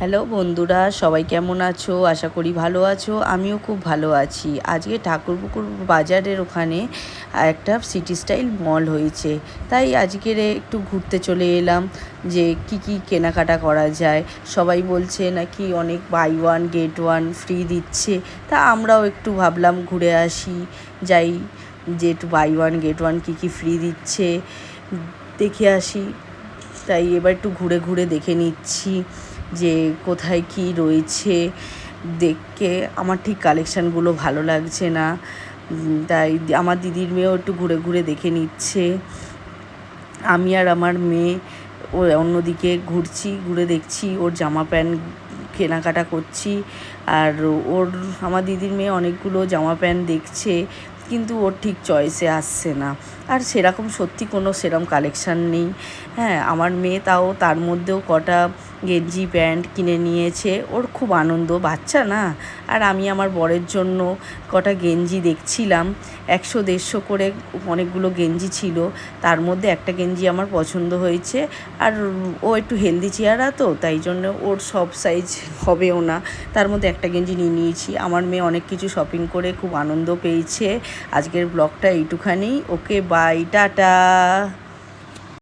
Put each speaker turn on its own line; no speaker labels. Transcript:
Hello বন্ধুরা, সবাই কেমন আছো? আশা করি ভালো আছো। আমিও খুব ভালো আছি। আজকে ঠাকুরপুকুর বাজারের ওখানে একটা সিটি স্টাইল মল হয়েছে, তাই আজকের একটু ঘুরতে চলে এলাম যে কি কেনাকাটা করা যায়। সবাই বলছে নাকি অনেক buy one get one free দিচ্ছে, তা আমরাও একটু ভাবলাম ঘুরে আসি, যাই যে একটু বাই ওয়ান গেট ওয়ান কী ফ্রি দিচ্ছে দেখে আসি। তাই এবার একটু ঘুরে ঘুরে দেখে নিচ্ছি যে কোথায় কি রয়েছে। দেখে আমার ঠিক কালেকশানগুলো ভালো লাগছে না, তাই আমার দিদির মেয়েও একটু ঘুরে ঘুরে দেখে নিচ্ছে। আমি আর আমার মেয়ে অন্যদিকে ঘুরছি, ঘুরে দেখছি, ওর জামা প্যান্ট কেনাকাটা করছি। আর আমার দিদির মেয়ে অনেকগুলো জামা প্যান্ট দেখছে, কিন্তু ওর ঠিক চয়েসে আসছে না। আর সেরকম সত্যি কোনো সেরকম কালেকশান নেই। হ্যাঁ, আমার মেয়ে তাও তার মধ্যেও কটা গেঞ্জি প্যান্ট কিনে নিয়েছে, ওর খুব আনন্দ, বাচ্চা না। আর আমি আমার বরের জন্য কটা গেঞ্জি দেখছিলাম, 100-150 করে অনেকগুলো গেঞ্জি ছিল, তার মধ্যে একটা গেঞ্জি আমার পছন্দ হয়েছে। আর ও একটু হেলদি চেহারা তো, তাই জন্য ওর সব সাইজ হবেও না, তার মধ্যে একটা গেঞ্জি নিয়ে নিয়েছি। আমার মেয়ে অনেক কিছু শপিং করে খুব আনন্দ পেয়েছে। আজকের ব্লগটা এইটুখানি। ওকে, বাই, টাটা।